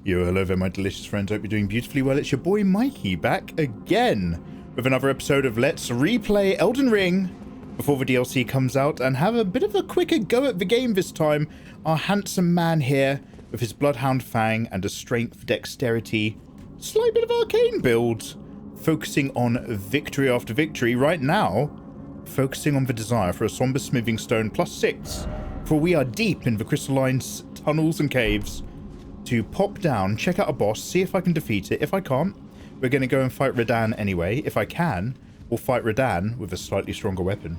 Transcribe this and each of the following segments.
Yo, hello there, my delicious friends. Hope you're doing beautifully well. It's your boy Mikey back again with another episode of Let's Replay Elden Ring before the DLC comes out and have a bit of a quicker go at the game this time. Our handsome man here with his Bloodhound Fang and a strength, dexterity, slight bit of arcane build, focusing on victory after victory. Right now, focusing on the desire for a somber smithing stone +6, for we are deep in the crystalline tunnels and caves. To pop down, check out a boss, see if I can defeat it. If I can't, we're going to go and fight Radahn anyway. If I can, we'll fight Radahn with a slightly stronger weapon.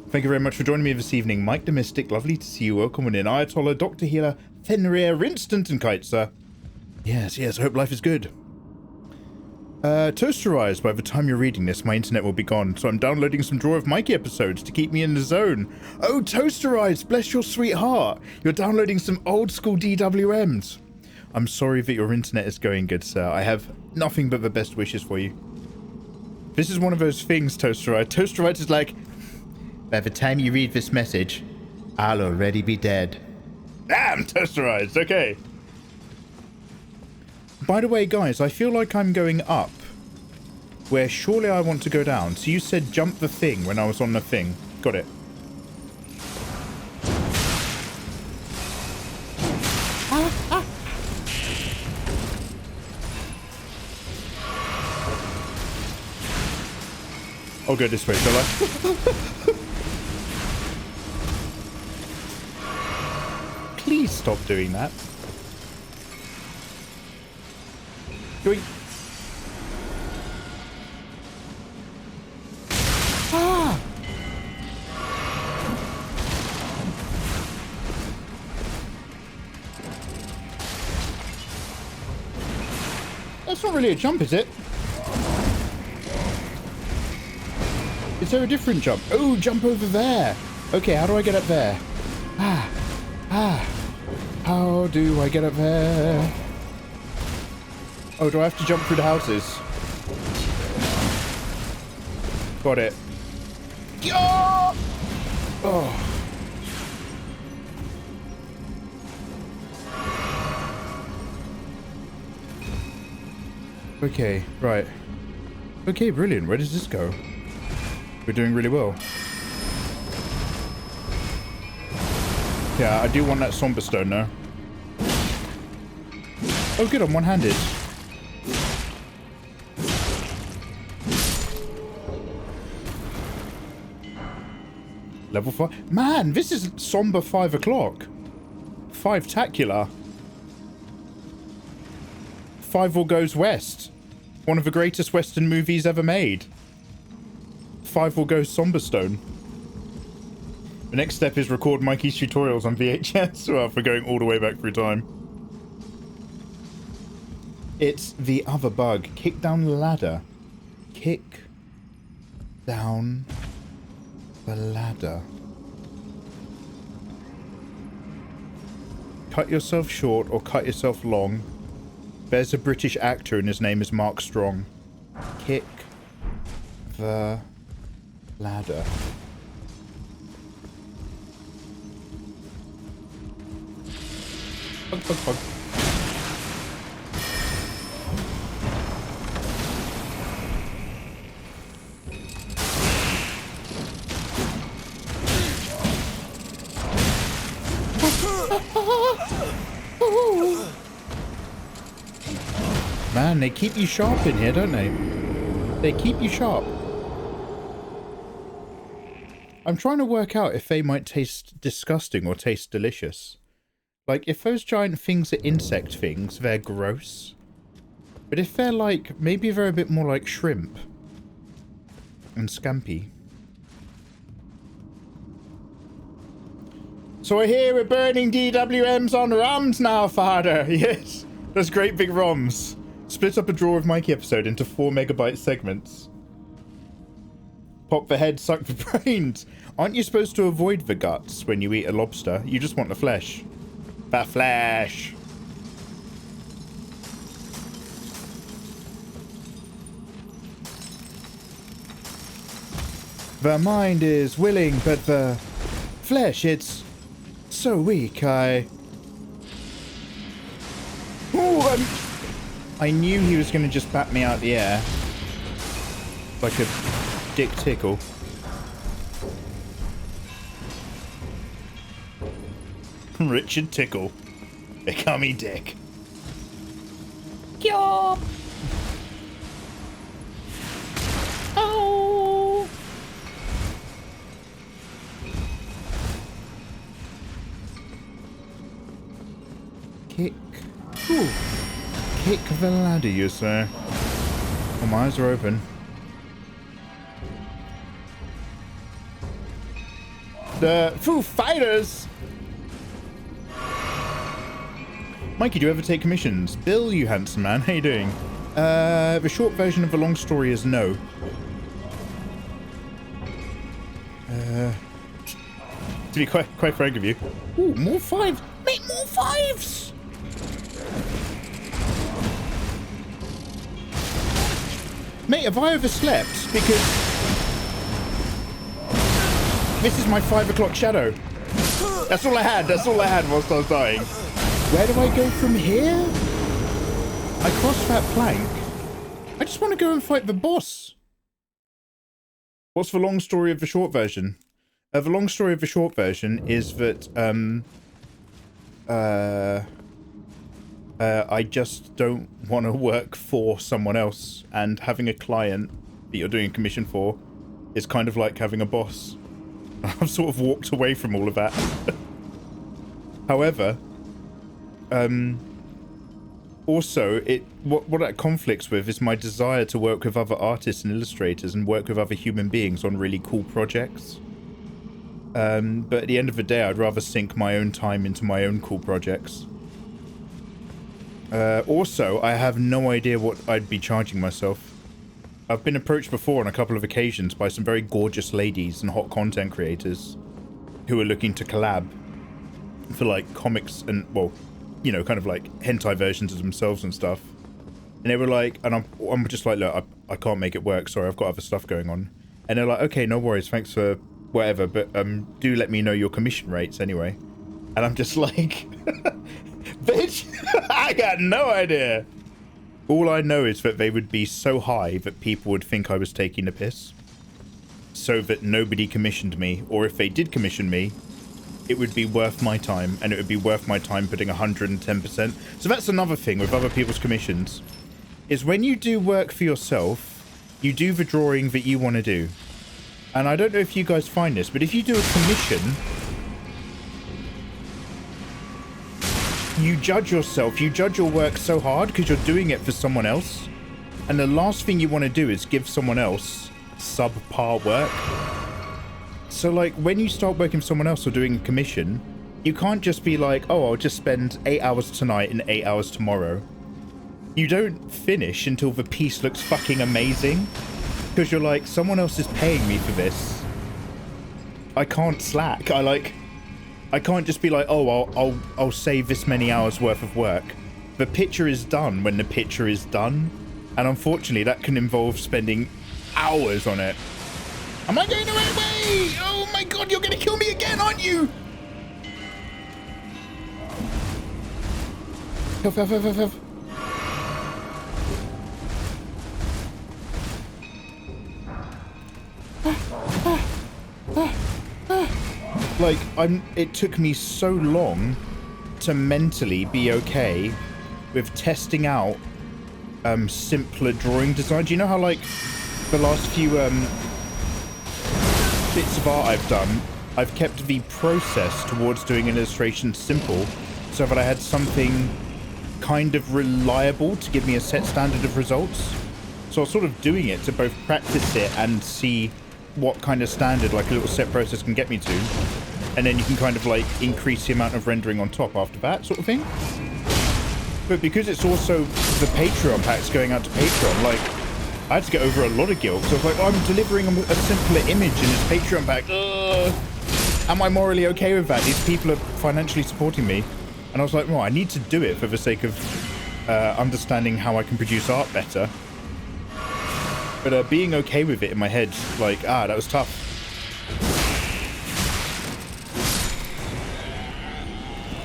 Thank you very much for joining me this evening. Mike the Mystic, lovely to see you. Welcome on in. Ayatollah, Dr. Healer, Fenrir, Instant and Kiteser. Yes, I hope life is good. Toasterized, by the time you're reading this, my internet will be gone, so I'm downloading some Draw of Mikey episodes to keep me in the zone. Oh, Toasterized, bless your sweet heart. You're downloading some old school DWMs. I'm sorry that your internet is going good, sir. I have nothing but the best wishes for you. This is one of those things, Toasterized. Toasterized is like, by the time you read this message, I'll already be dead. Damn, Toasterized, okay. By the way, guys, I feel like I'm going up, where surely I want to go down. So you said jump the thing when I was on the thing. Got it. I'll go this way, shall I? Please stop doing that. Doing. Ah! That's not really a jump, is it? Is there a different jump? Oh, jump over there. Okay, how do I get up there? How do I get up there? Oh, do I have to jump through the houses? Got it. Oh. Okay, right. Okay, brilliant. Where does this go? We're doing really well. Yeah, I do want that somber stone now. Oh, good, I'm one-handed. Level 5. Man, this is somber 5 o'clock. 5-tacular. 5 All Goes West. One of the greatest Western movies ever made. 5 Will Go Somberstone. The next step is record Mikey's tutorials on VHS. Well, if we're going all the way back through time. It's the other bug. Kick down the ladder. Kick down the ladder. Cut yourself short or cut yourself long. There's a British actor and his name is Mark Strong. Kick the ladder. Bug, bug, bug. Man, they keep you sharp in here, don't they? They keep you sharp. I'm trying to work out if they might taste disgusting or taste delicious. Like, if those giant things are insect things, they're gross. But if they're like, maybe they're a bit more like shrimp. And scampi. So I hear we're burning DWMs on ROMs now, father. Yes, those great big ROMs. Split up a Draw of Mikey episode into 4 megabyte segments. Pop the head, suck the brains. Aren't you supposed to avoid the guts when you eat a lobster? You just want the flesh. The flesh. The mind is willing, but the flesh, it's so weak, I... don't. I knew he was going to just bat me out the air. Like a dick tickle. Richard Tickle. They call me Dick. Yo. Oh. Kick. Ooh. Kick the ladder, you say. Oh, my eyes are open. The Foo Fighters. Mikey, do you ever take commissions? Bill, you handsome man, how you doing? The short version of the long story is no. To be quite frank with you. Ooh, more fives! Make more fives! Mate, have I overslept? Because this is my 5 o'clock shadow. That's all I had. That's all I had whilst I was dying. Where do I go from here? I crossed that plank. I just want to go and fight the boss. What's the long story of the short version? The long story of the short version is that I just don't want to work for someone else, and having a client that you're doing a commission for is kind of like having a boss. I've sort of walked away from all of that. However, also, what that conflicts with is my desire to work with other artists and illustrators and work with other human beings on really cool projects. But at the end of the day, I'd rather sink my own time into my own cool projects. Also, I have no idea what I'd be charging myself. I've been approached before on a couple of occasions by some very gorgeous ladies and hot content creators who are looking to collab for like comics and, well, you know, kind of like hentai versions of themselves and stuff. And they were like, and I'm just like, look, I can't make it work. Sorry, I've got other stuff going on. And they're like, okay, no worries. Thanks for whatever. But do let me know your commission rates anyway. And I'm just like, bitch, I got no idea. All I know is that they would be so high that people would think I was taking a piss. So that nobody commissioned me. Or if they did commission me, it would be worth my time, and it would be worth my time putting 110%. So that's another thing with other people's commissions, is when you do work for yourself, you do the drawing that you want to do. And I don't know if you guys find this, but if you do a commission, you judge yourself, you judge your work so hard because you're doing it for someone else. And the last thing you want to do is give someone else subpar work. So, like, when you start working for someone else or doing a commission, you can't just be like, oh, I'll just spend 8 hours tonight and 8 hours tomorrow. You don't finish until the piece looks fucking amazing. Because you're like, someone else is paying me for this. I can't slack. I can't just be like, oh, I'll save this many hours worth of work. The picture is done when the picture is done. And unfortunately, that can involve spending hours on it. Am I going the right way? Oh my god, you're gonna kill me again, aren't you? Health. Like, it took me so long to mentally be okay with testing out simpler drawing designs. You know how, like, the last few bits of art I've done, I've kept the process towards doing an illustration simple so that I had something kind of reliable to give me a set standard of results. So I was sort of doing it to both practice it and see what kind of standard like a little set process can get me to. And then you can kind of like increase the amount of rendering on top after that sort of thing. But because it's also the Patreon packs going out to Patreon, like, I had to get over a lot of guilt. So I was like, oh, I'm delivering a simpler image in this Patreon pack. Am I morally okay with that? These people are financially supporting me. And I was like, well, I need to do it for the sake of understanding how I can produce art better. But being okay with it in my head, like, that was tough.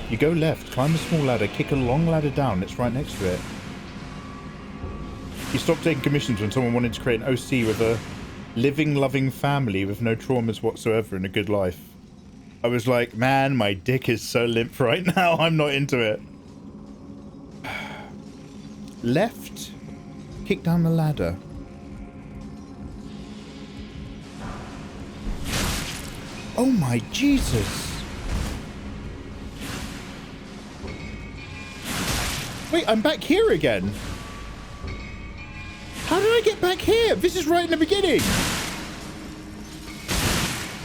You go left, climb a small ladder, kick a long ladder down. It's right next to it. You stopped taking commissions when someone wanted to create an OC with a living, loving family with no traumas whatsoever and a good life. I was like, man, my dick is so limp right now. I'm not into it. Left, kick down the ladder. Oh my Jesus. Wait, I'm back here again. How did I get back here? This is right in the beginning.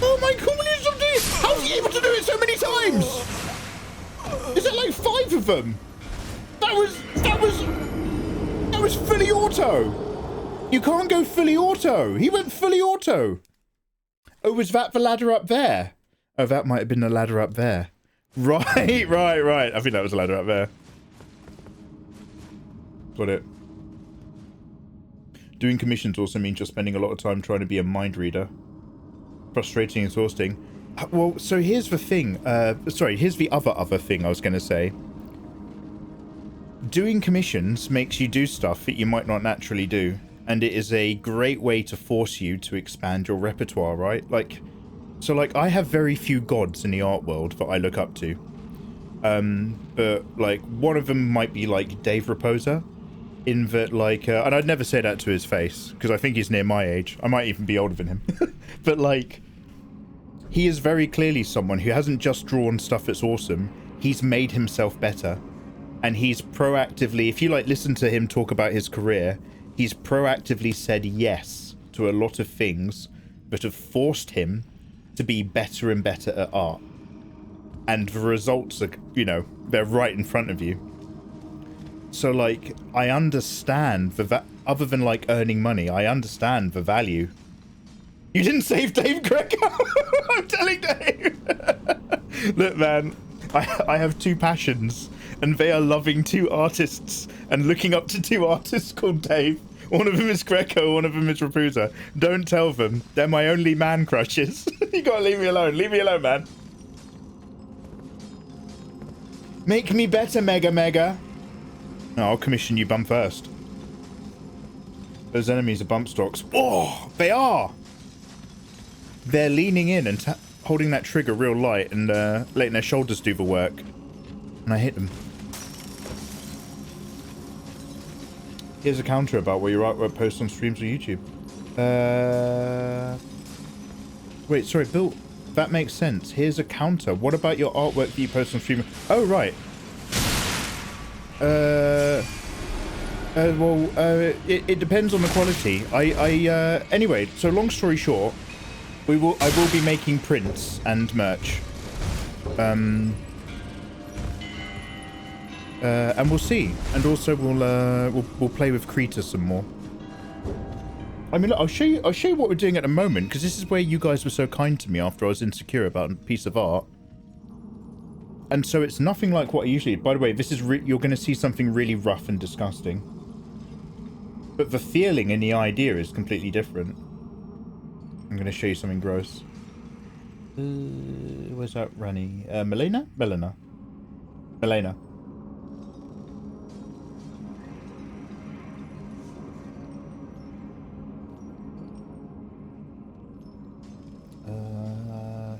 Oh my goodness, how is he able to do it so many times? Is it like 5 of them? That was fully auto. You can't go fully auto. He went fully auto. Oh, was that the ladder up there? Oh, that might have been the ladder up there. Right, right. I think that was the ladder up there. Got it. Doing commissions also means you're spending a lot of time trying to be a mind reader. Frustrating and exhausting. Well, so here's the thing. Sorry, here's the other thing I was going to say. Doing commissions makes you do stuff that you might not naturally do. And it is a great way to force you to expand your repertoire, right? Like, so like I have very few gods in the art world that I look up to. But like one of them might be like Dave Raposa. In that, like, and I'd never say that to his face, because I think he's near my age. I might even be older than him. But, like, he is very clearly someone who hasn't just drawn stuff that's awesome. He's made himself better. And he's proactively, if you, like, listen to him talk about his career, he's proactively said yes to a lot of things that have forced him to be better and better at art. And the results are, you know, they're right in front of you. So, like, I understand the other than, like, earning money, I understand the value. You didn't save Dave Greco? I'm telling Dave. Look, man, I have 2 passions, and they are loving 2 artists and looking up to 2 artists called Dave. One of them is Greco, one of them is Raposa. Don't tell them. They're my only man crushes. You gotta leave me alone. Leave me alone, man. Make me better, Mega. No, I'll commission you bum first. Those enemies are bump stocks. Oh, they are! They're leaning in and holding that trigger real light and letting their shoulders do the work. And I hit them. Here's a counter about where your artwork posts on streams or YouTube. Wait, sorry, Bill. That makes sense. Here's a counter. What about your artwork that you post on stream? Oh, right. Well, it depends on the quality. Anyway, so long story short, I will be making prints and merch. And we'll see. And also we'll play with Krita some more. I mean, look, I'll show you what we're doing at the moment, because this is where you guys were so kind to me after I was insecure about a piece of art. And so it's nothing like what I usually... By the way, this is you're going to see something really rough and disgusting. But the feeling and the idea is completely different. I'm going to show you something gross. Where's that Rani? Melena? Melena.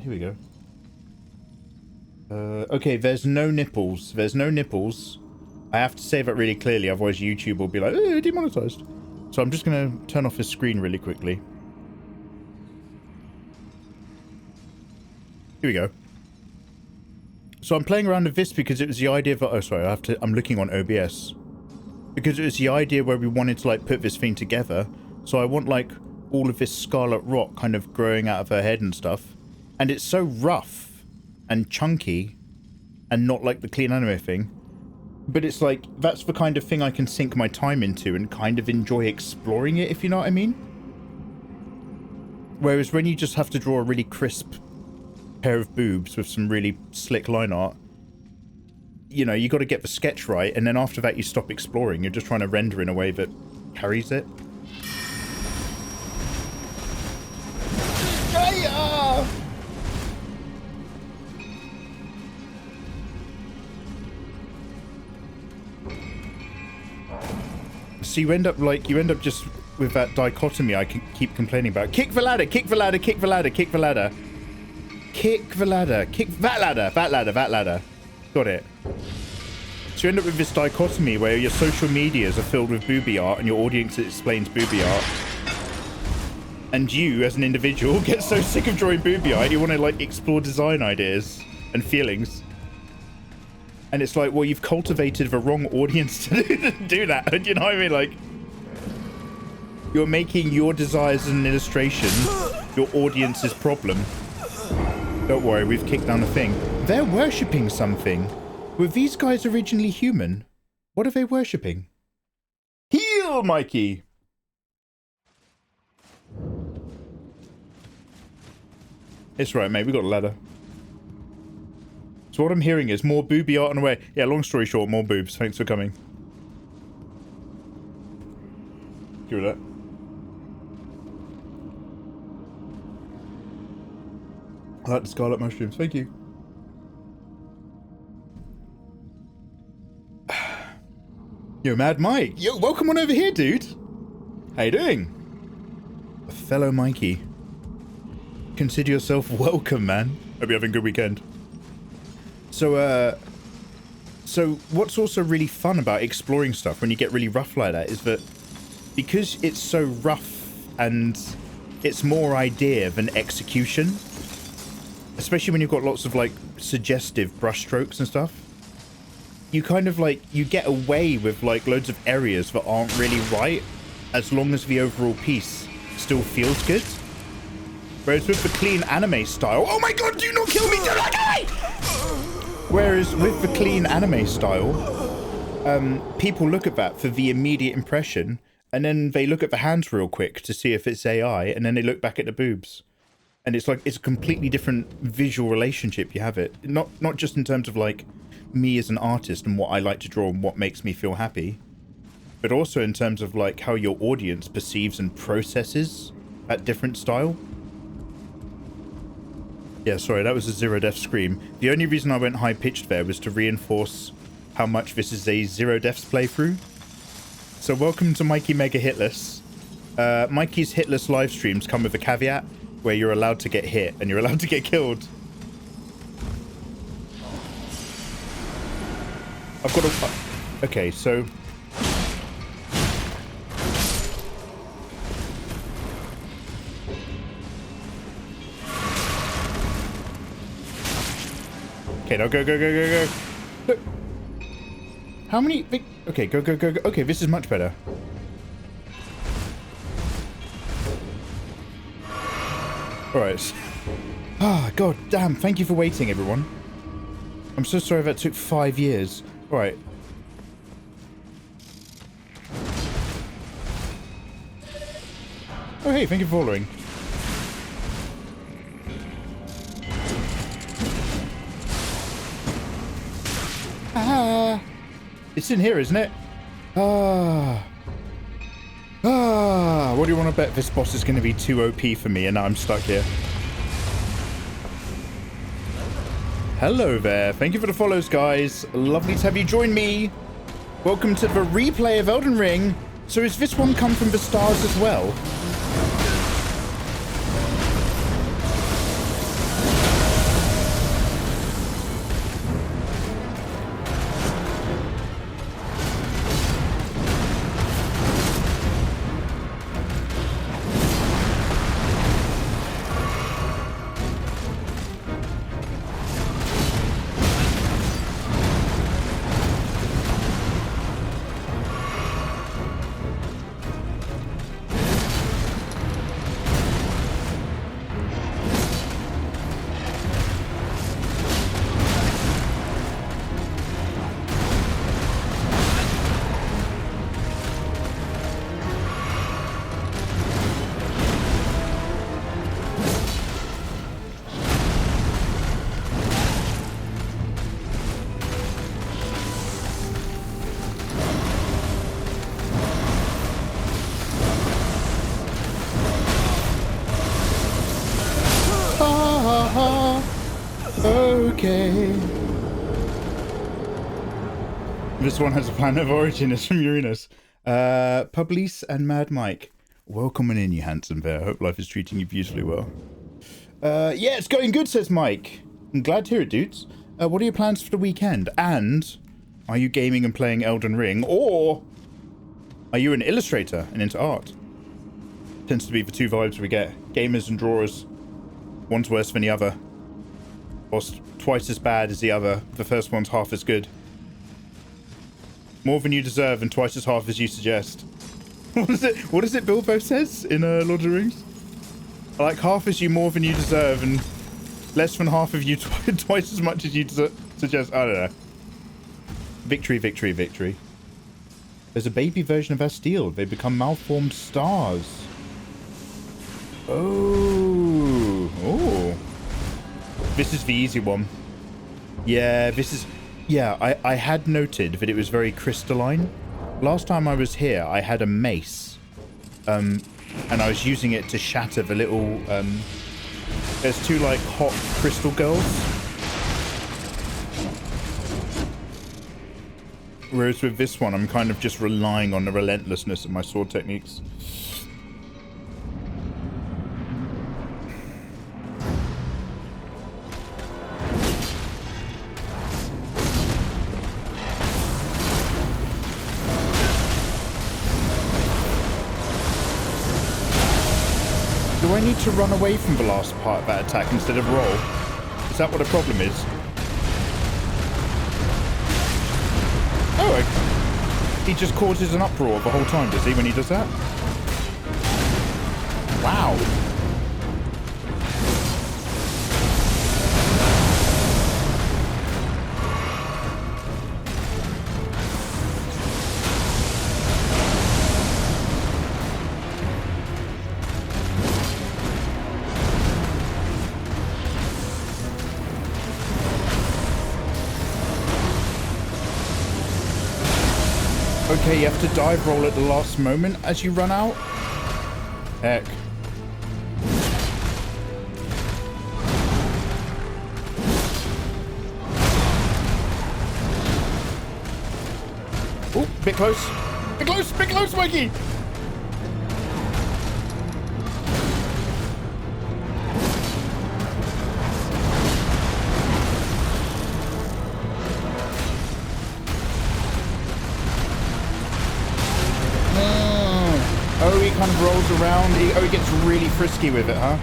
Here we go. Okay, there's no nipples. There's no nipples. I have to say that really clearly, otherwise YouTube will be like, demonetized. So I'm just going to turn off his screen really quickly. Here we go. So I'm playing around with this because it was the idea of... Oh, sorry, I'm looking on OBS. Because it was the idea where we wanted to, like, put this thing together. So I want, like, all of this scarlet rock kind of growing out of her head and stuff. And it's so rough and chunky and not like the clean anime thing, but it's like that's the kind of thing I can sink my time into and kind of enjoy exploring it, if you know what I mean. Whereas when you just have to draw a really crisp pair of boobs with some really slick line art, you know, you got to get the sketch right, and then after that you stop exploring. You're just trying to render in a way that carries it. So you end up just with that dichotomy I can keep complaining about. Kick the ladder, kick the ladder, kick the ladder, kick the ladder. Kick the ladder, kick that ladder, that ladder, that ladder. Got it. So you end up with this dichotomy where your social medias are filled with booby art and your audience explains booby art. And you, as an individual, get so sick of drawing booby art, you want to, like, explore design ideas and feelings. And it's like, well, you've cultivated the wrong audience to do that. Do you know what I mean? Like, you're making your desires as an illustration your audience's problem. Don't worry, we've kicked down a thing. They're worshipping something. Were these guys originally human? What are they worshipping? Heal, Mikey! It's right, mate. We got a ladder. So what I'm hearing is more booby art on the way. Yeah, long story short, more boobs. Thanks for coming. Give it that. I like the scarlet mushrooms. Thank you. Yo, Mad Mike. Yo, welcome on over here, dude. How you doing? A fellow Mikey. Consider yourself welcome, man. Hope you're having a good weekend. So what's also really fun about exploring stuff when you get really rough like that is that because it's so rough and it's more idea than execution, especially when you've got lots of, like, suggestive brushstrokes and stuff, you kind of, like, you get away with, like, loads of areas that aren't really right as long as the overall piece still feels good. Whereas with the clean anime style... Oh my god, do not kill me! Do not kill me! Whereas with the clean anime style, people look at that for the immediate impression, and then they look at the hands real quick to see if it's AI, and then they look back at the boobs. And it's like, it's a completely different visual relationship you have it. Not just in terms of, like, me as an artist and what I like to draw and what makes me feel happy, but also in terms of, like, how your audience perceives and processes that different style. Yeah, sorry, that was a zero death scream. The only reason I went high-pitched there was to reinforce how much this is a zero deaths playthrough. So welcome to Mikeymegamega Hitless. Mikey's Hitless live streams come with a caveat where you're allowed to get hit and you're allowed to get killed. I've got a... Okay, so... Okay, now go, go, go, go, go. Look. How many... Okay, go, go, go, go. Okay, this is much better. Alright. Ah, god damn. Thank you for waiting, everyone. I'm so sorry that took 5 years. Alright. Oh, hey, thank you for following. Ah, it's in here, isn't it? What do you want to bet this boss is going to be too OP for me and now I'm stuck here? Hello there. Thank you for the follows, guys. Lovely to have you join me. Welcome to the replay of Elden Ring. So is this one come from the stars as well? Okay. This one has a planet of origin. It's from Uranus. Publice and Mad Mike. Welcome in, you handsome bear. I hope life is treating you beautifully well. Yeah, it's going good, says Mike. I'm glad to hear it, dudes. What are your plans for the weekend? And are you gaming and playing Elden Ring? Or are you an illustrator and into art? Tends to be the two vibes we get. Gamers and drawers. One's worse than the other. Whilst twice as bad as the other. The first one's half as good. More than you deserve and twice as half as you suggest. What is it Bilbo says in Lord of the Rings? I like half as you, more than you deserve, and less than half of you twice as much as you suggest. I don't know. Victory, victory, victory. There's a baby version of Asteel. They become malformed stars. Oh. Oh. This is the easy one. Yeah, this is... Yeah, I had noted that it was very crystalline. Last time I was here, I had a mace. And I was using it to shatter the little... there's two, like, hot crystal girls. Whereas with this one, I'm kind of just relying on the relentlessness of my sword techniques. Do I need to run away from the last part of that attack instead of roll? Is that what the problem is? Oh, he just causes an uproar the whole time, does he, when he does that? Wow. Okay, you have to dive roll at the last moment as you run out? Heck. Oh, bit close. Bit close, bit close, Mikey! Oh, he kind of rolls around. He gets really frisky with it, huh?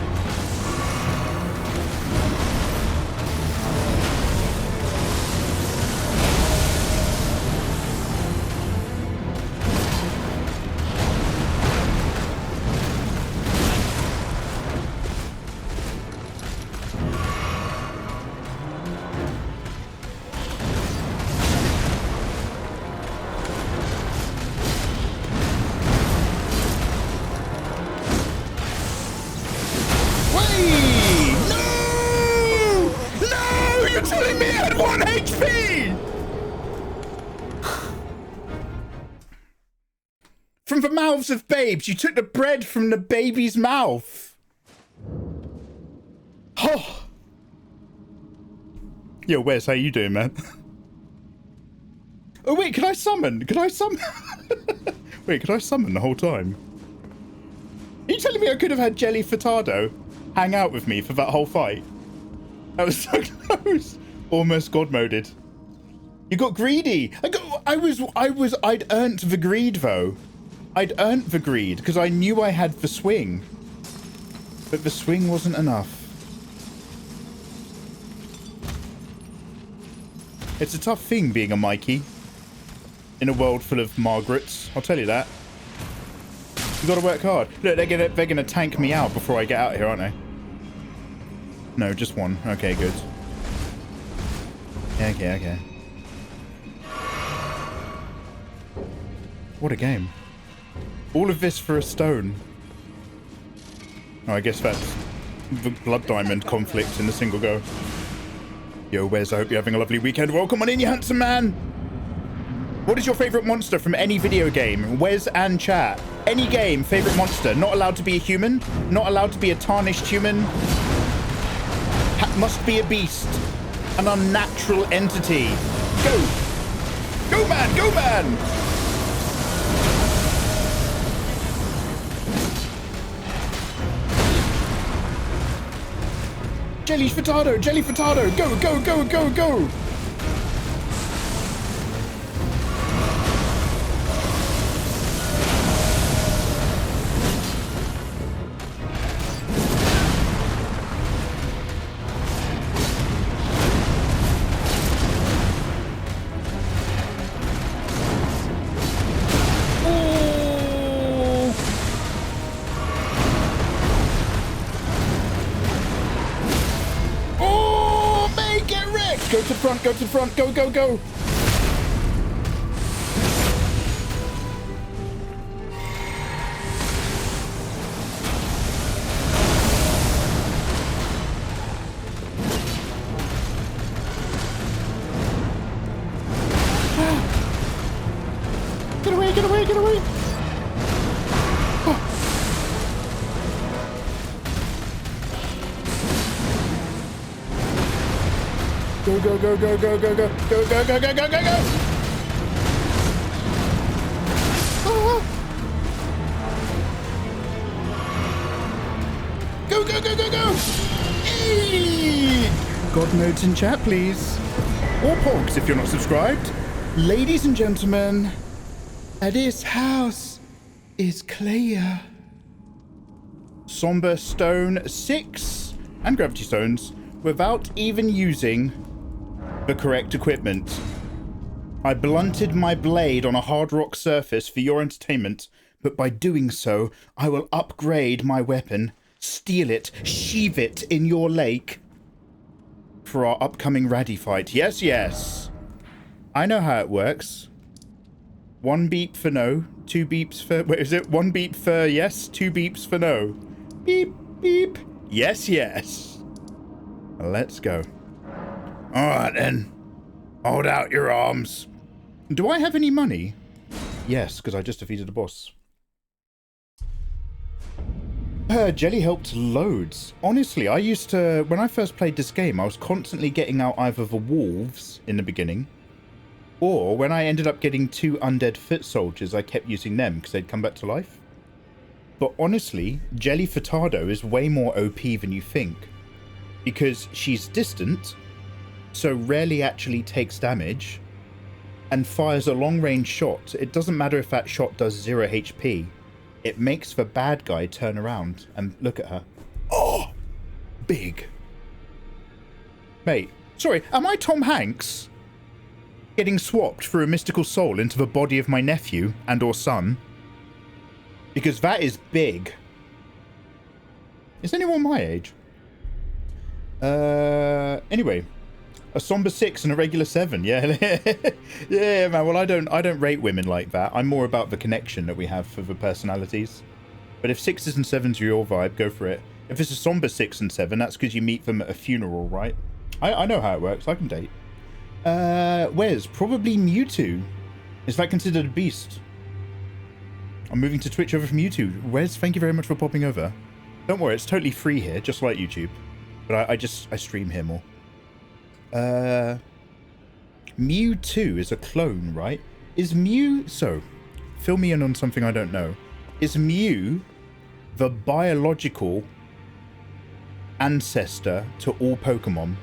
Of babes, you took the bread from the baby's mouth. Oh. Yo, Wes, how you doing, man? Oh wait, can I summon? Can I summon? Wait, can I summon the whole time? Are you telling me I could have had Jelly Furtado hang out with me for that whole fight? That was so close. Almost god moded. You got greedy. I'd earned the greed though. I'd earned the greed because I knew I had the swing. But the swing wasn't enough. It's a tough thing being a Mikey. In a world full of Margarets. I'll tell you that. You gotta work hard. Look, they're gonna tank me out before I get out here, aren't they? No, just one. Okay, good. Okay. What a game. All of this for a stone. Oh, I guess that's the Blood Diamond conflict in a single go. Yo, Wes, I hope you're having a lovely weekend. Welcome on in, you handsome man. What is your favorite monster from any video game? Wes and chat. Any game, favorite monster. Not allowed to be a human. Not allowed to be a tarnished human. Must be a beast. An unnatural entity. Go. Go, man. Go, man. Jelly Furtado! Jelly Furtado! Go, go, go, go, go! Go to the front, go to the front, go, go, go! Get away, get away, get away! Go, go, go, go, go, go, go, go, go, go, go, go, go, go! Oh. Go, go, go, go, go! Eee! God notes in chat, please. Or pogs if you're not subscribed. Ladies and gentlemen, this house is clear. Somber Stone 6 and Gravity Stones without even using the correct equipment. I blunted my blade on a hard rock surface for your entertainment, but by doing so, I will upgrade my weapon, steal it, sheathe it in your lake for our upcoming Raddy fight. Yes, yes. I know how it works. 1 beep for no, 2 beeps for... Wait, is it 1 beep for yes, 2 beeps for no? Beep, beep. Yes, yes. Let's go. Alright then. Hold out your arms. Do I have any money? Yes, because I just defeated the boss. Jelly helped loads. Honestly, I used to... When I first played this game, I was constantly getting out either the wolves in the beginning, or when I ended up getting 2 undead foot soldiers, I kept using them because they'd come back to life. But honestly, Jelly Furtado is way more OP than you think. Because she's distant, so rarely actually takes damage, and fires a long-range shot. It doesn't matter if that shot does 0 HP. It makes the bad guy turn around and look at her. Oh! Big. Mate, sorry, am I Tom Hanks? Getting swapped through a mystical soul into the body of my nephew and or son? Because that is big. Is anyone my age? Anyway, a somber 6 and a regular 7. Yeah, yeah, man. Well, I don't rate women like that. I'm more about the connection that we have for the personalities. But if 6s and 7s are your vibe, go for it. If it's a somber 6 and 7, that's because you meet them at a funeral, right? I know how it works. I can date. Where's probably Mewtwo? Is that considered a beast? I'm moving to Twitch over from YouTube. Wes, thank you very much for popping over. Don't worry, it's totally free here, just like YouTube. But I stream here more. Mewtwo is a clone, right? Is Mew... So, fill me in on something I don't know. Is Mew the biological ancestor to all Pokemon?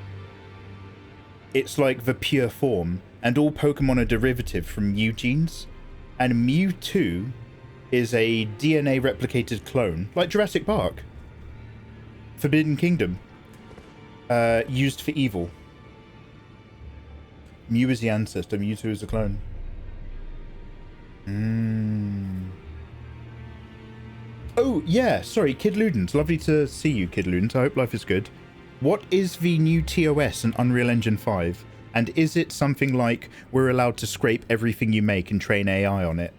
It's like the pure form, and all Pokemon are derivative from Mew genes. And Mewtwo is a DNA replicated clone, like Jurassic Park. Forbidden Kingdom. Used for evil. Mew is the ancestor, Mewtwo is the clone. Oh, yeah, sorry, Kid Ludens. Lovely to see you, Kid Ludens. I hope life is good. What is the new TOS in Unreal Engine 5? And is it something like we're allowed to scrape everything you make and train AI on it?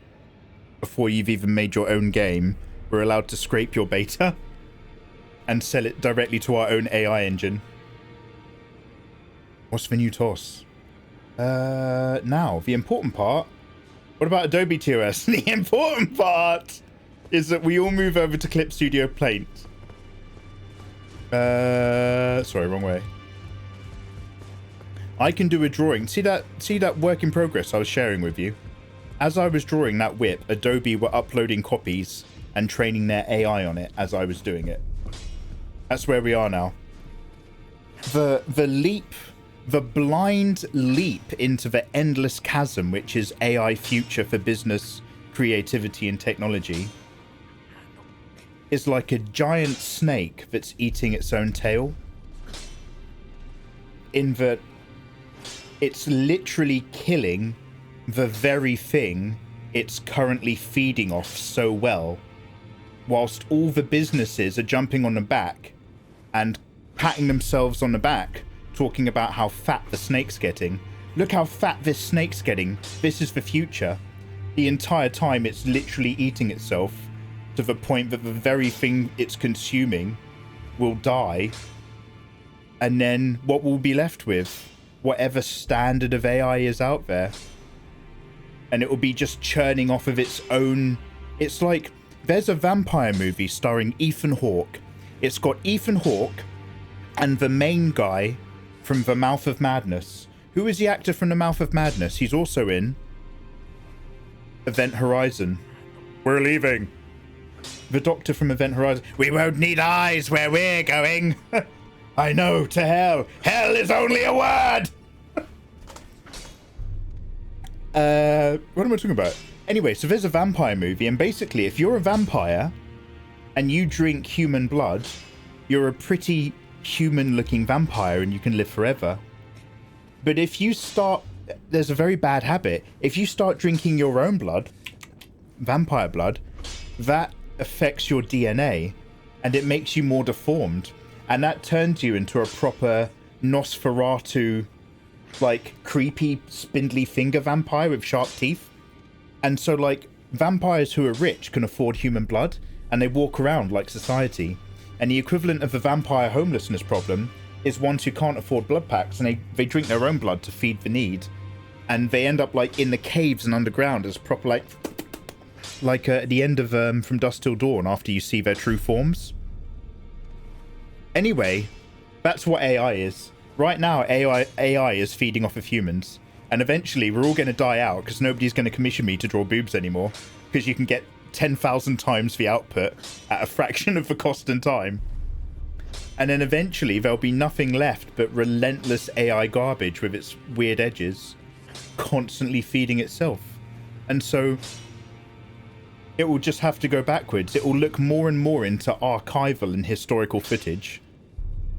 Before you've even made your own game, we're allowed to scrape your beta and sell it directly to our own AI engine. What's the new TOS? Now, the important part. What about Adobe TOS? The important part is that we all move over to Clip Studio Paint. Sorry, wrong way. I can do a drawing. See that work in progress I was sharing with you? As I was drawing that whip, Adobe were uploading copies and training their AI on it as I was doing it. That's where we are now. the leap, the blind leap into the endless chasm, which is AI future for business, creativity, and technology, is like a giant snake that's eating its own tail. In that it's literally killing the very thing it's currently feeding off so well, whilst all the businesses are jumping on the back and patting themselves on the back, talking about how fat the snake's getting. Look how fat this snake's getting. This is the future. The entire time it's literally eating itself to the point that the very thing it's consuming will die. And then what will be left with? Whatever standard of AI is out there. And it will be just churning off of its own. It's like, there's a vampire movie starring Ethan Hawke. It's got Ethan Hawke and the main guy from The Mouth of Madness. Who is the actor from The Mouth of Madness? He's also in Event Horizon. We're leaving. The doctor from Event Horizon. We won't need eyes where we're going. I know, to hell. Hell is only a word. What am I talking about? Anyway, so there's a vampire movie, and basically, if you're a vampire and you drink human blood, you're a pretty human-looking vampire and you can live forever. But if you start... There's a very bad habit. If you start drinking your own blood, vampire blood, that affects your DNA, and it makes you more deformed. And that turns you into a proper Nosferatu, like, creepy, spindly finger vampire with sharp teeth. And so, like, vampires who are rich can afford human blood, and they walk around like society. And the equivalent of the vampire homelessness problem is ones who can't afford blood packs, and they drink their own blood to feed the need. And they end up, like, in the caves and underground as proper, like at the end of From Dusk Till Dawn, after you see their true forms. Anyway, that's what AI is. Right now, AI is feeding off of humans. And eventually, we're all going to die out because nobody's going to commission me to draw boobs anymore. Because you can get 10,000 times the output at a fraction of the cost and time. And then eventually, there'll be nothing left but relentless AI garbage with its weird edges, constantly feeding itself. And so it will just have to go backwards. It will look more and more into archival and historical footage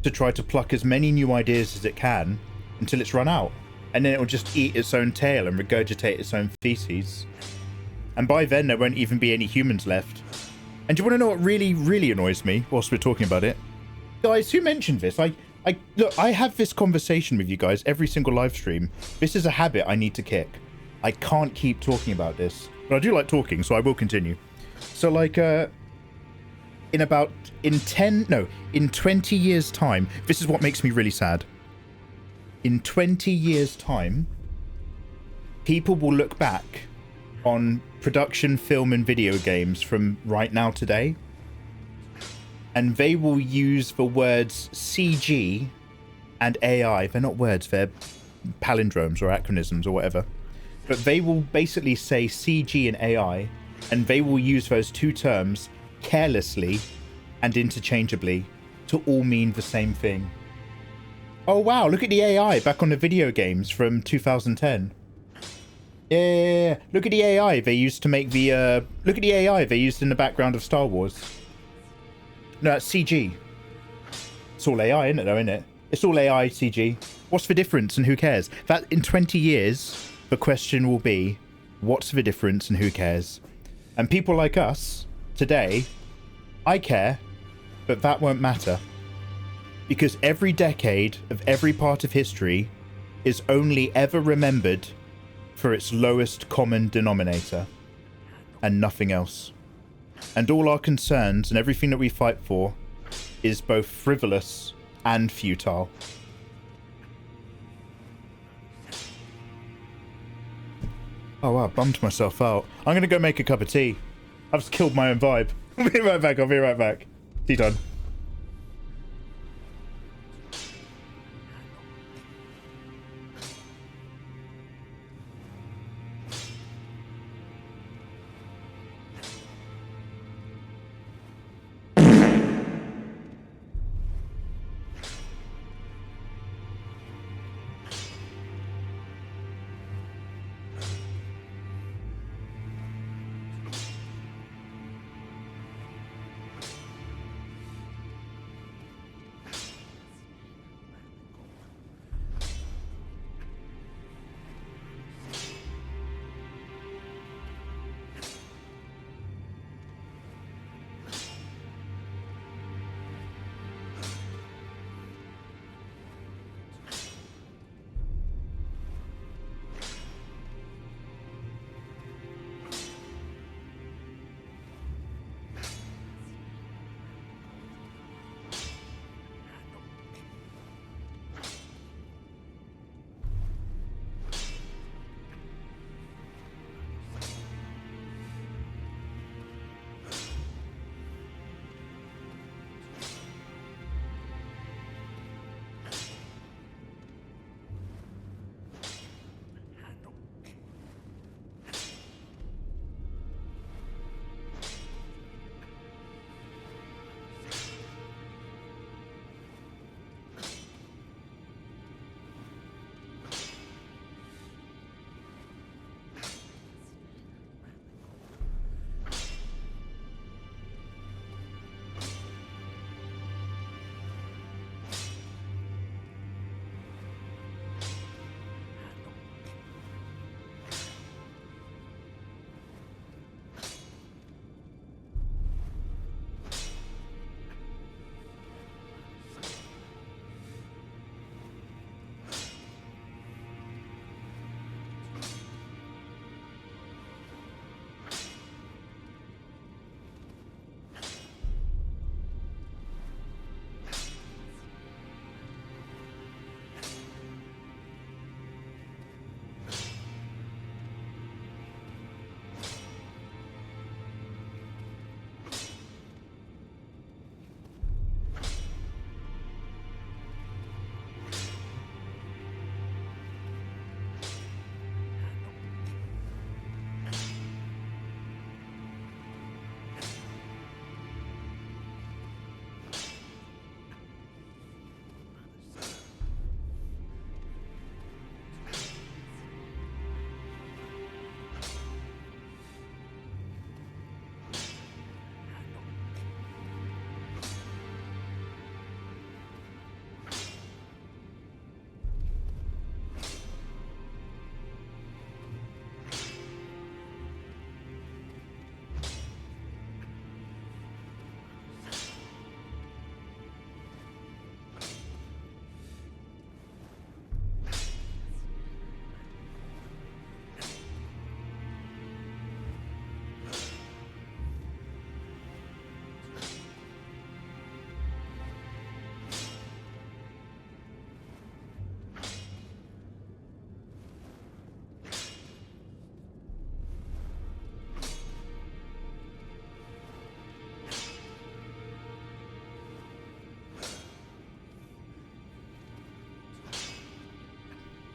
to try to pluck as many new ideas as it can until it's run out. And then it will just eat its own tail and regurgitate its own feces. And by then, there won't even be any humans left. And do you want to know what really, really annoys me whilst we're talking about it? Guys, who mentioned this? Look, I have this conversation with you guys every single live stream. This is a habit I need to kick. I can't keep talking about this. But I do like talking, so I will continue. So, like, in 20 years' time, this is what makes me really sad. In 20 years' time, people will look back on production, film, and video games from right now today, and they will use the words CG and AI. They're not words, they're palindromes or acronyms or whatever. But they will basically say CG and AI, and they will use those two terms carelessly and interchangeably to all mean the same thing. Oh wow, look at the AI back on the video games from 2010. Yeah, look at the AI they used to make the look at the AI they used in the background of Star Wars. No, that's CG. It's all AI, isn't it, though, isn't it? It's all AI, CG. What's the difference and who cares? That in 20 years, the question will be, what's the difference and who cares? And people like us, today, I care, but that won't matter. Because every decade of every part of history is only ever remembered for its lowest common denominator, and nothing else. And all our concerns and everything that we fight for is both frivolous and futile. Oh wow, bummed myself out. I'm gonna go make a cup of tea. I've just killed my own vibe. I'll be right back, I'll be right back. Tea done.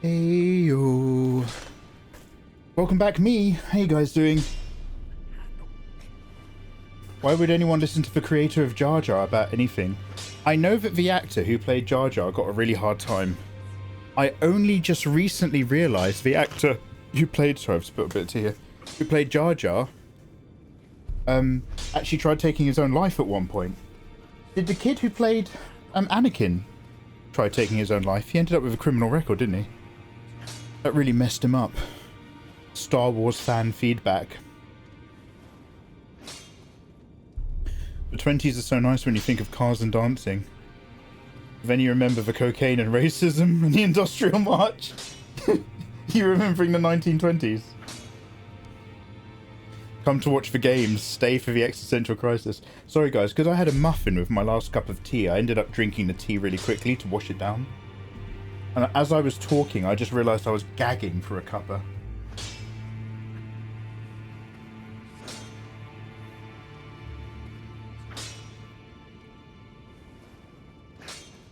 Heyo. Welcome back, me. How you guys doing? Why would anyone listen to the creator of Jar Jar about anything? I know that the actor who played Jar Jar got a really hard time. I only just recently realised the actor who played... Sorry, I've spilled a bit of tea here. Who played Jar Jar actually tried taking his own life at one point. Did the kid who played Anakin try taking his own life? He ended up with a criminal record, didn't he? That really messed him up. Star Wars fan feedback. The 20s are so nice when you think of cars and dancing. Then you remember the cocaine and racism and the industrial march. You remembering the 1920s? Come to watch the games, stay for the existential crisis. Sorry guys, because I had a muffin with my last cup of tea, I ended up drinking the tea really quickly to wash it down. And as I was talking, I just realised I was gagging for a cuppa.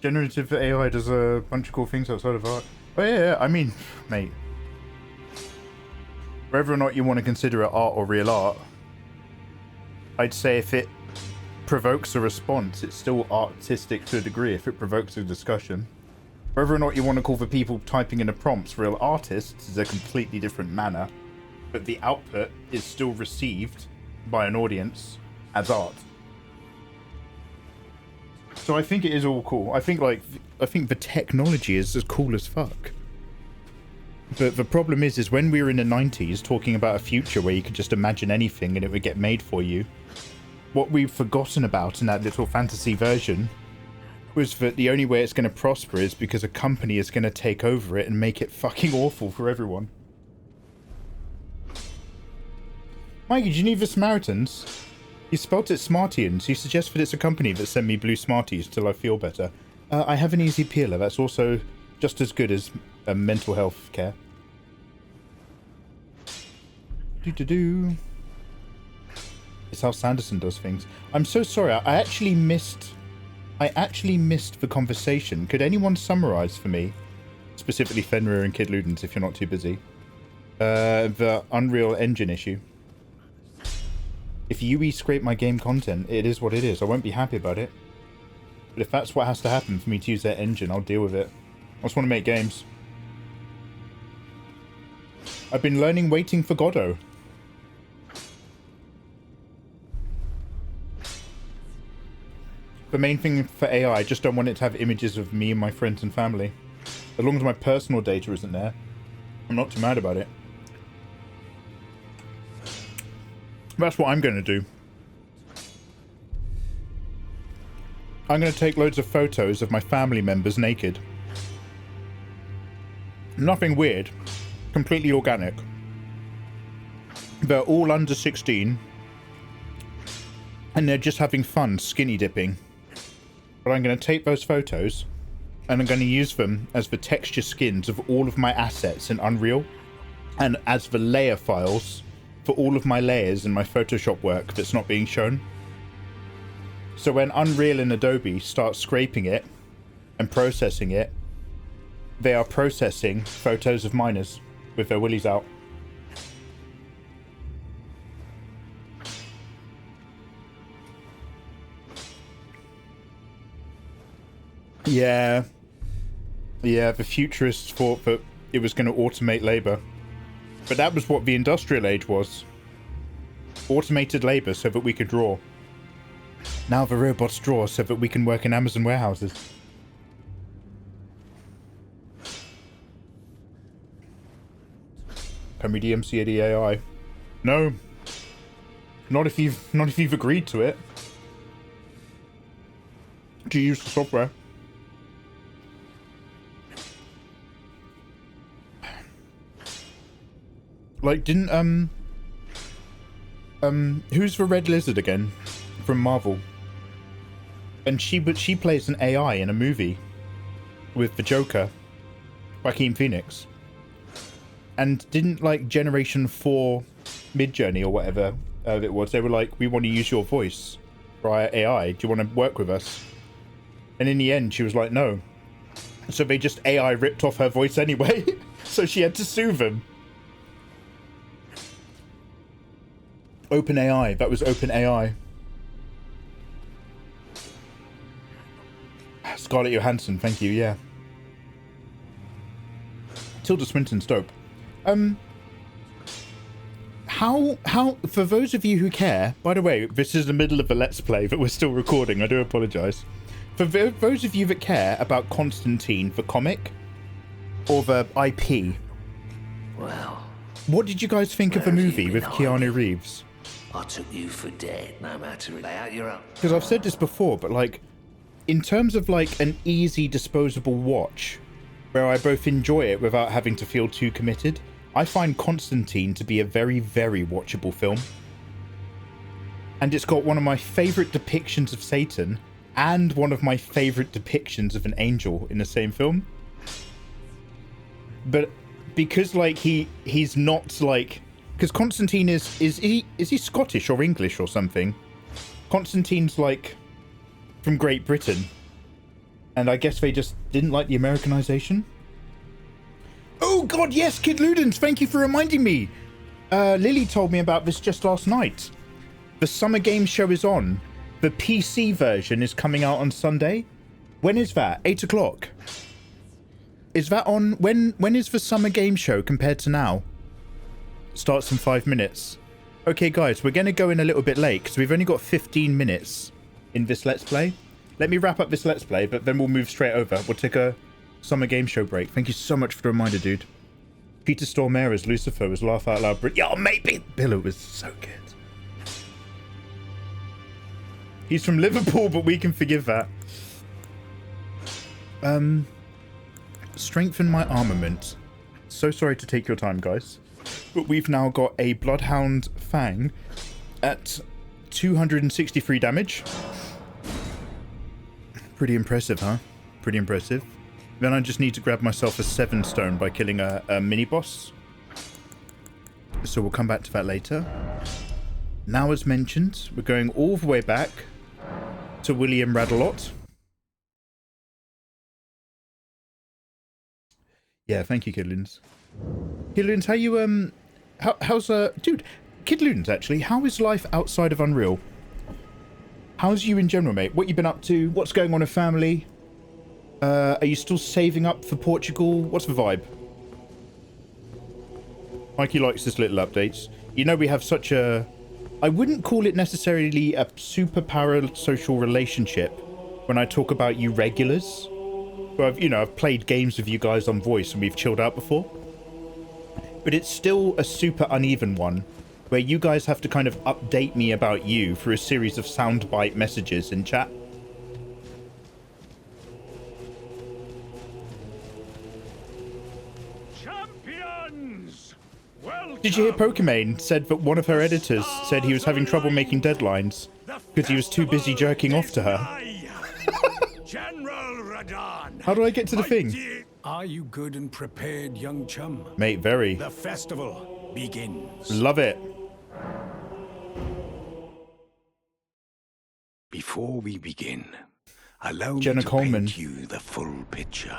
Generative AI does a bunch of cool things outside of art. Oh yeah, I mean, mate. Whether or not you want to consider it art or real art, I'd say if it provokes a response, it's still artistic to a degree if it provokes a discussion. Whether or not you want to call the people typing in the prompts real artists is a completely different manner, but the output is still received by an audience as art. So I think it is all cool. I think the technology is as cool as fuck. But the problem is when we were in the 90s talking about a future where you could just imagine anything and it would get made for you, what we've forgotten about in that little fantasy version was that the only way it's going to prosper is because a company is going to take over it and make it fucking awful for everyone. Mikey, do you need the Samaritans? You spelt it Smartians. You suggest that it's a company that sent me blue Smarties till I feel better. I have an easy peeler. That's also just as good as mental health care. Do-do-do. It's how Sanderson does things. I'm so sorry. I actually missed the conversation. Could anyone summarize for me, specifically Fenrir and Kid Ludens, if you're not too busy, the Unreal Engine issue? If UE scrape my game content, it is what it is. I won't be happy about it. But if that's what has to happen for me to use their engine, I'll deal with it. I just want to make games. I've been learning Waiting for Godot. The main thing for AI, I just don't want it to have images of me and my friends and family. As long as my personal data isn't there, I'm not too mad about it. That's what I'm going to do. I'm going to take loads of photos of my family members naked. Nothing weird. Completely organic. They're all under 16. And they're just having fun skinny dipping. But I'm going to take those photos and I'm going to use them as the texture skins of all of my assets in Unreal and as the layer files for all of my layers in my Photoshop work that's not being shown. So when Unreal and Adobe start scraping it and processing it, they are processing photos of minors with their willies out. Yeah, the futurists thought that it was going to automate labor. But that was what the industrial age was. Automated labor so that we could draw. Now the robots draw so that we can work in Amazon warehouses. Can we DMC the AI? No. Not if you've agreed to it. Do you use the software? Like, didn't, who's the Red Lizard again? From Marvel. And she plays an AI in a movie with the Joker, Joaquin Phoenix. And didn't, like, Generation 4 Midjourney or whatever it was, they were like, we want to use your voice for our AI. Do you want to work with us? And in the end, she was like, no. So they just AI ripped off her voice anyway. So she had to soothe him. OpenAI. That was OpenAI. Scarlett Johansson, thank you, yeah. Tilda Swinton's dope. How, for those of you who care, by the way, this is the middle of a Let's Play, but we're still recording, I do apologise. For those of you that care about Constantine, the comic, or the IP, well, what did you guys think of the movie with Keanu Reeves? I took you for dead, no matter lay out your own. Because I've said this before, but like, in terms of like an easy disposable watch, where I both enjoy it without having to feel too committed, I find Constantine to be a very, very watchable film. And it's got one of my favourite depictions of Satan and one of my favourite depictions of an angel in the same film. But because like he's not like, because Constantine is he Scottish or English or something? Constantine's like from Great Britain, and I guess they just didn't like the Americanization. Oh god, yes, Kid Ludens, thank you for reminding me. Lily told me about this just last night. The Summer Games Show is on. The PC version is coming out on Sunday. When is that? 8 o'clock. Is that on? When is the Summer Game Show compared to now? Starts in 5 minutes. Okay, guys, we're going to go in a little bit late because we've only got 15 minutes in this Let's Play. Let me wrap up this Let's Play, but then we'll move straight over. We'll take a Summer Game Show break. Thank you so much for the reminder, dude. Peter Stormare as Lucifer was laugh out loud. Yeah, maybe. Billow was so good. He's from Liverpool, but we can forgive that. Strengthen my armament. So sorry to take your time, guys. But we've now got a Bloodhound Fang at 263 damage. Pretty impressive, huh? Pretty impressive. Then I just need to grab myself a 7 stone by killing a mini-boss. So we'll come back to that later. Now, as mentioned, we're going all the way back to William Radalot. Yeah, thank you, Kidlins. Kidlins, how you, how's, dude, Kidlins, actually, how is life outside of Unreal? How's you in general, mate? What you been up to? What's going on in family? Are you still saving up for Portugal? What's the vibe? Mikey likes his little updates. You know, we have such a... I wouldn't call it necessarily a super parasocial relationship when I talk about you regulars. But I've played games with you guys on voice and we've chilled out before. But it's still a super uneven one, where you guys have to kind of update me about you through a series of soundbite messages in chat. Champions! Welcome. Did you hear Pokimane said that one of her editors said he was having trouble making deadlines because he was too busy jerking off to her? General Radon. How do I get to the thing? Are you good and prepared, young chum? Mate, very. The festival begins. Love it. Before we begin, allow Jenna me to Coleman. paint you the full picture.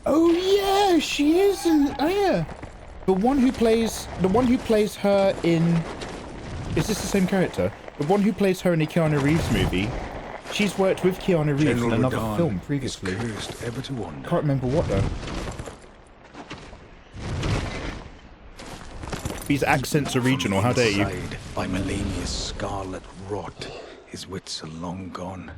Oh yeah, she is. Oh yeah, the one who plays her in. Is this the same character? The one who plays her in a Keanu Reeves movie. She's worked with Keanu Reeves General in another Radon film previously. is cursed ever to wander. Can't remember what though. These accents are regional. How dare you? Inside by Melania's scarlet rot, his wits are long gone.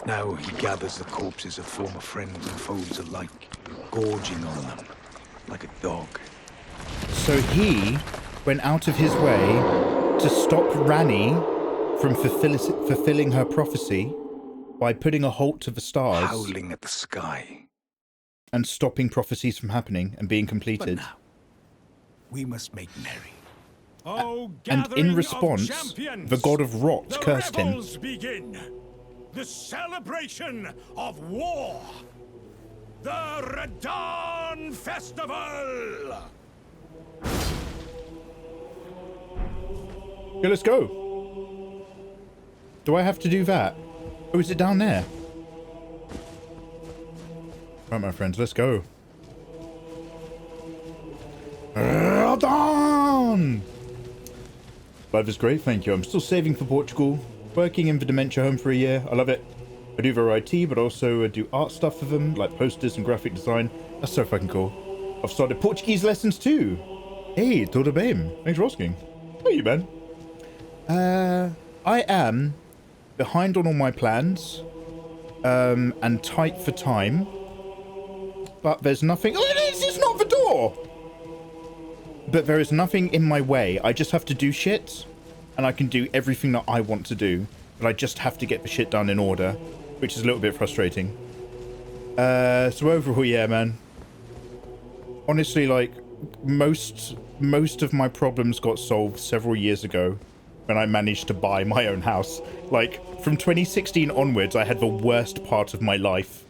Now he gathers the corpses of former friends and foes alike, gorging on them like a dog. So he went out of his way to stop Rani from fulfilling her prophecy by putting a halt to the stars, Howling at the sky. and stopping prophecies from happening and being But completed. now, we must make merry. And in response, the god of rot The cursed him. rebels begin. The celebration of war. The Radon Festival! Okay, let's go. Do I have to do that? Oh, is it down there? Right, my friends, let's go. Radon! Life is great, thank you. I'm still saving for Portugal. Working in the dementia home for a year. I love it. I do their IT, but also do art stuff for them, like posters and graphic design. That's so fucking cool. I've started Portuguese lessons too. Hey, tudo bem? Thanks for asking. How are you, man? I am behind on all my plans, and tight for time. But there's nothing. Oh, it is! It's not the door! But there is nothing in my way. I just have to do shit, and I can do everything that I want to do. But I just have to get the shit done in order, which is a little bit frustrating. So overall, yeah, man. Honestly, like, most of my problems got solved several years ago when I managed to buy my own house. Like, from 2016 onwards, I had the worst part of my life.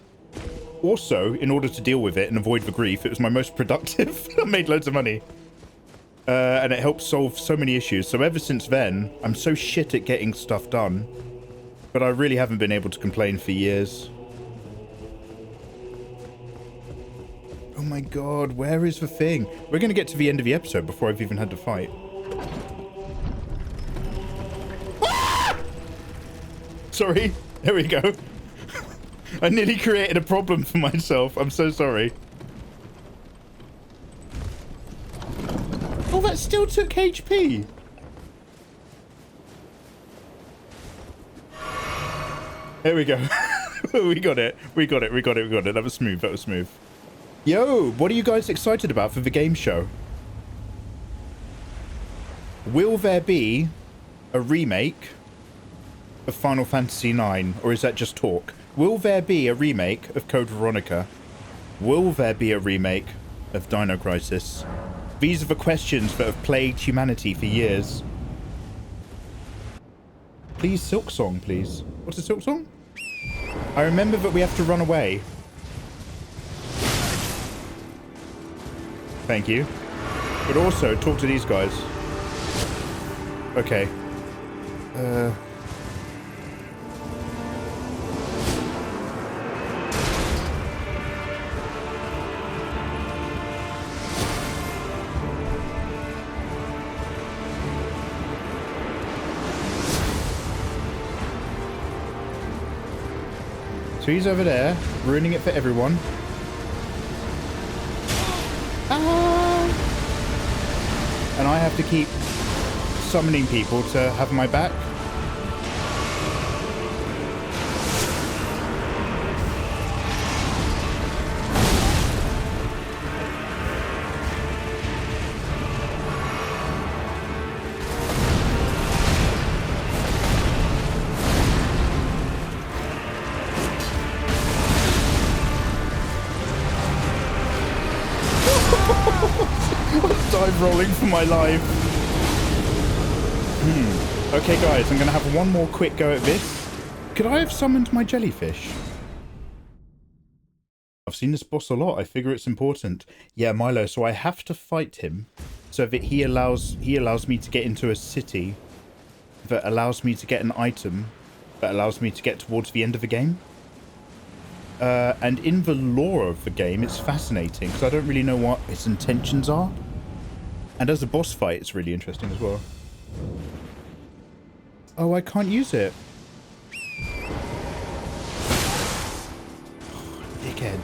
Also, in order to deal with it and avoid the grief, it was my most productive. I made loads of money. And it helped solve so many issues. So ever since then, I'm so shit at getting stuff done. But I really haven't been able to complain for years. Oh my god, where is the thing? We're going to get to the end of the episode before I've even had to fight. Ah! Sorry. There we go. I nearly created a problem for myself. I'm so sorry. Oh, that still took HP. There we go. We got it. We got it. We got it. We got it. That was smooth. That was smooth. Yo, what are you guys excited about for the game show? Will there be a remake of Final Fantasy IX, or is that just talk? Will there be a remake of Code Veronica? Will there be a remake of Dino Crisis? These are the questions that have plagued humanity for years. Please, Silk Song, please. What's a Silk Song? I remember that we have to run away. Thank you. But also, talk to these guys. Okay. So he's over there, ruining it for everyone. And I have to keep summoning people to have my back. Dive rolling for my life. Okay, guys, I'm going to have one more quick go at this. Could I have summoned my jellyfish? I've seen this boss a lot. I figure it's important. Yeah, Milo, so I have to fight him so that he allows me to get into a city that allows me to get an item that allows me to get towards the end of the game. And in the lore of the game, it's fascinating because I don't really know what its intentions are. And as a boss fight, it's really interesting as well. Oh, I can't use it. Dickhead.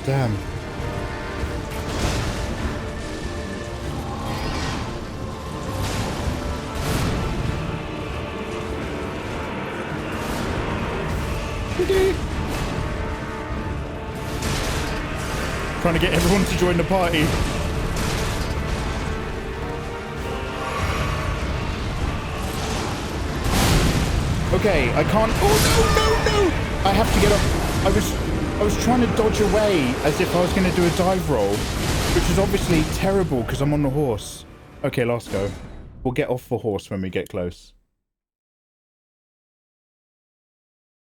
Damn. Trying to get everyone to join the party. Okay, I can't. Oh, no, no, no! I have to get up. I was trying to dodge away as if I was going to do a dive roll, which is obviously terrible because I'm on the horse. Okay, let's go. We'll get off the horse when we get close.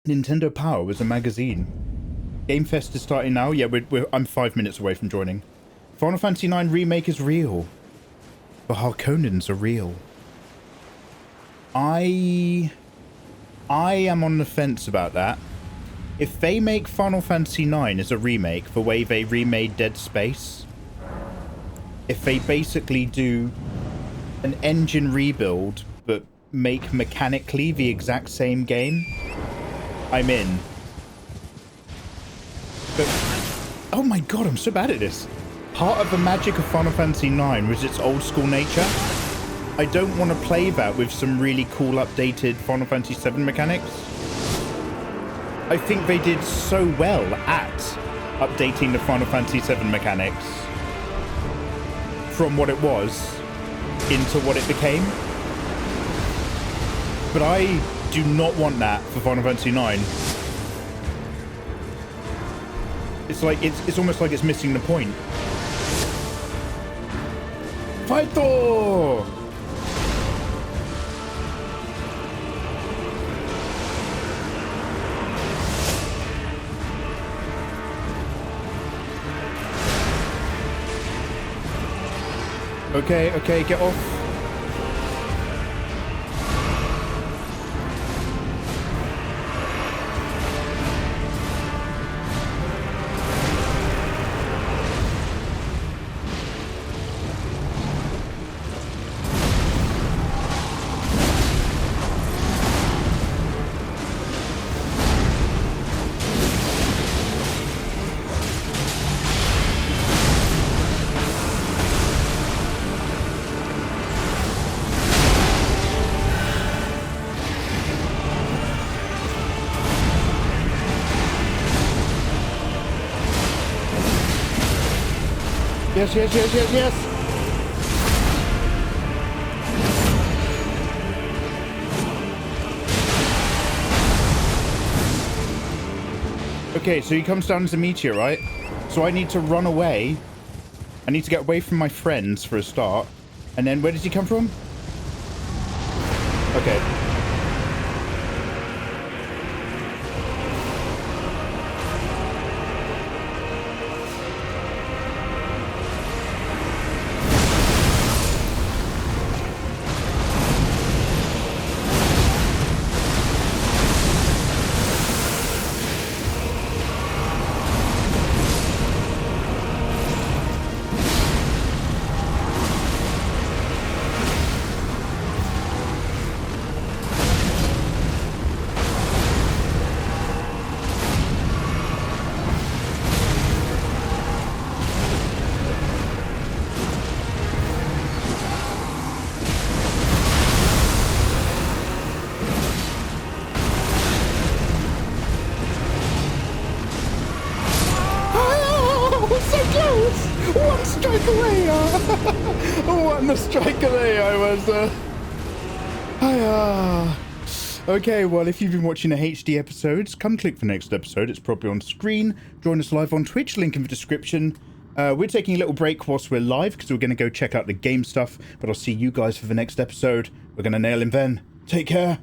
Nintendo Power was a magazine. Game Fest is starting now. Yeah, I'm 5 minutes away from joining. Final Fantasy IX Remake is real. The Harkonnens are real. I am on the fence about that. If they make Final Fantasy IX as a remake, the way they remade Dead Space, if they basically do an engine rebuild, but make mechanically the exact same game, I'm in. But, oh my god, I'm so bad at this. Part of the magic of Final Fantasy IX was its old school nature. I don't want to play that with some really cool updated Final Fantasy VII mechanics. I think they did so well at updating the Final Fantasy VII mechanics from what it was into what it became. But I do not want that for Final Fantasy IX. It's like it's almost like it's missing the point. Fighto! Okay, okay, get off. Yes, yes, yes, yes, yes. Okay, so he comes down as a meteor, right? So I need to run away. I need to get away from my friends for a start. And then where does he come from? Okay. One strike away! One strike away I was. Okay, well, if you've been watching the HD episodes, come click the next episode. It's probably on screen. Join us live on Twitch, link in the description. We're taking a little break whilst we're live because we're going to go check out the game stuff. But I'll see you guys for the next episode. We're going to nail him then. Take care.